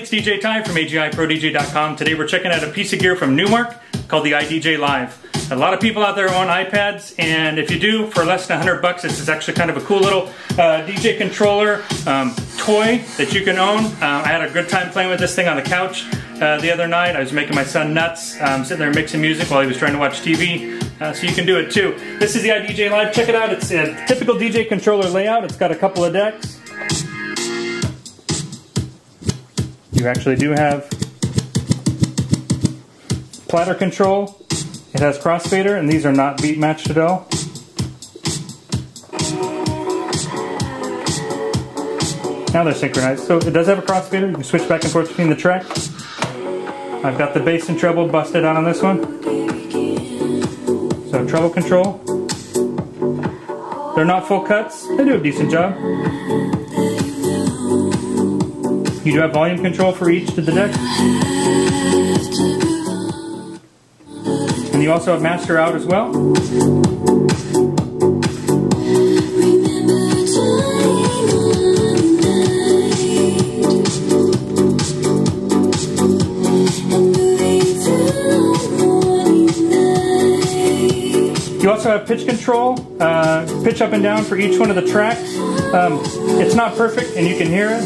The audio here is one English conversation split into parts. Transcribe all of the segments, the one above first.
it's DJ Ty from agiprodj.com. Today we're checking out a piece of gear from NUMARK called the IDJLIVE. A lot of people out there own iPads, and if you do, for less than $100, this is actually kind of a cool little DJ controller toy that you can own. I had a good time playing with this thing on the couch the other night. I was making my son nuts, sitting there mixing music while he was trying to watch TV. So you can do it too. This is the IDJLIVE. Check it out. It's a typical DJ controller layout. It's got a couple of decks. You actually do have platter control. It has crossfader, and these are not beat matched at all. Now they're synchronized. So it does have a crossfader. You can switch back and forth between the tracks. I've got the bass and treble busted out on this one. So treble control. They're not full cuts. They do a decent job. You do have volume control for each of the decks. And you also have master out as well. You also have pitch control, pitch up and down for each one of the tracks. It's not perfect, and you can hear it.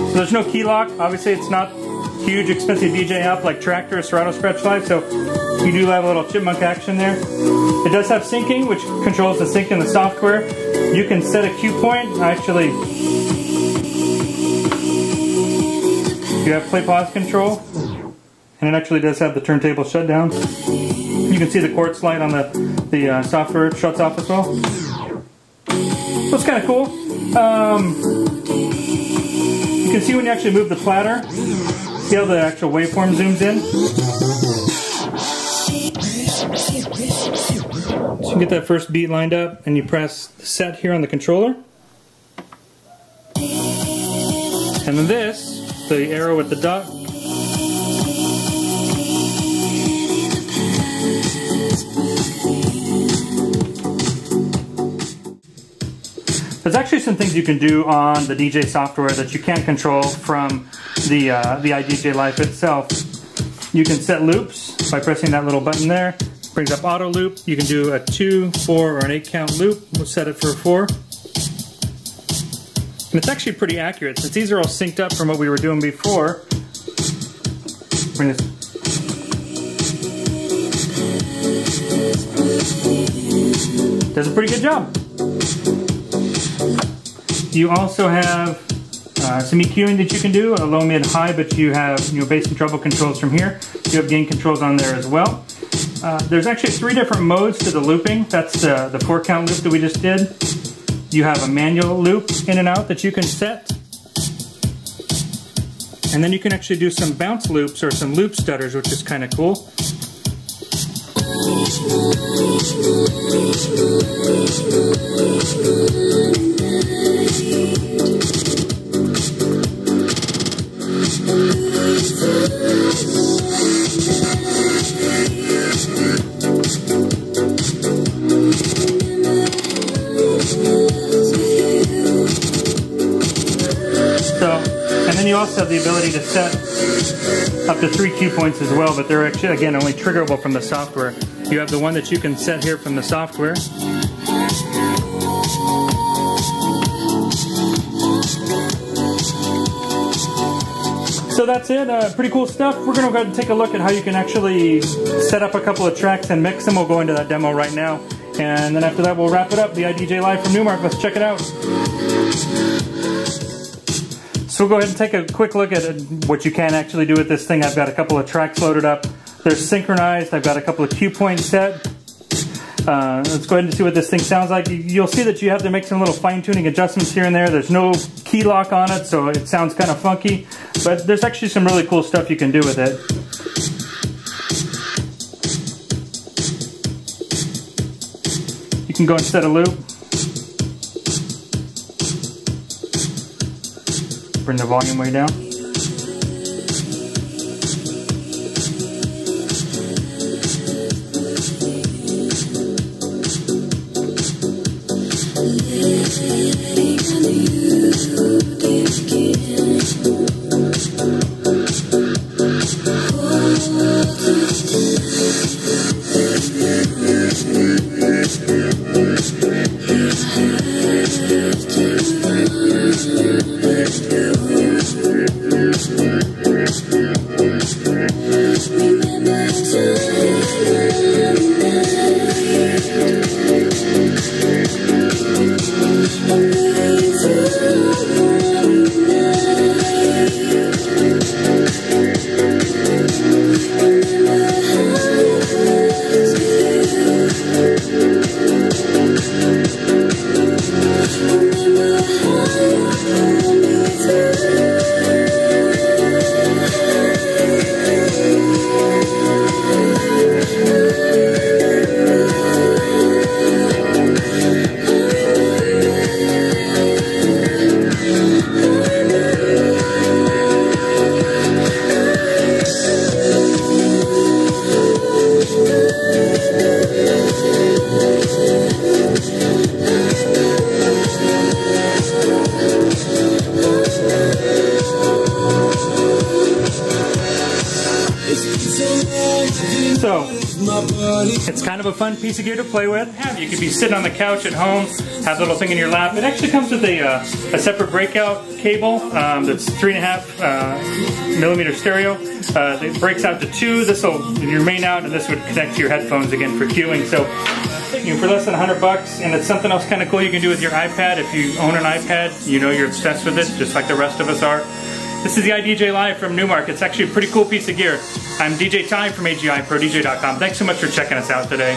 So there's no key lock. Obviously, it's not huge, expensive DJ amp like Tractor or Serato Scratch Live, so you do have a little chipmunk action there. It does have syncing, which controls the sync in the software. You can set a cue point. Actually, you have play pause control. And it actually does have the turntable shutdown. You can see the quartz light on the software shuts off as well. So it's kind of cool. You can see when you actually move the platter, see how the actual waveform zooms in. So you get that first beat lined up, and you press set here on the controller. And then this, the arrow with the dot, there's actually some things you can do on the DJ software that you can't control from the IDJLIVE itself. You can set loops by pressing that little button there. It brings up auto loop. You can do a 2, 4, or an 8 count loop. We'll set it for a 4. And it's actually pretty accurate since these are all synced up from what we were doing before. Bring this. Does a pretty good job. You also have some EQing that you can do, low, mid, high, but you have bass and treble controls from here. You have gain controls on there as well. There's actually 3 different modes to the looping. That's the 4 count loop that we just did. You have a manual loop in and out that you can set. And then you can actually do some bounce loops or some loop stutters, which is kind of cool. And then you also have the ability to set up to 3 cue points as well, but they're actually, again, only triggerable from the software. You have the one that you can set here from the software. So that's it, pretty cool stuff. We're going to go ahead and take a look at how you can actually set up a couple of tracks and mix them. We'll go into that demo right now. And then after that, we'll wrap it up. The IDJLIVE from NUMARK. Let's check it out. So we'll go ahead and take a quick look at what you can actually do with this thing. I've got a couple of tracks loaded up. They're synchronized. I've got a couple of cue points set. Let's go ahead and see what this thing sounds like. You'll see that you have to make some little fine-tuning adjustments here and there. There's no key lock on it, so it sounds kind of funky. But there's actually some really cool stuff you can do with it. You can go and set a loop. Bring the volume way down. It's kind of a fun piece of gear to play with. You could be sitting on the couch at home, have a little thing in your lap. It actually comes with a separate breakout cable that's 3.5 millimeter stereo. It breaks out to 2. This will your main out, and this would connect to your headphones again for cueing. So for less than 100 bucks, and it's something else kind of cool you can do with your iPad. If you own an iPad, you know you're obsessed with it, just like the rest of us are. This is the IDJ Live from NUMARK. It's actually a pretty cool piece of gear. I'm DJ Ty from agiprodj.com. Thanks so much for checking us out today.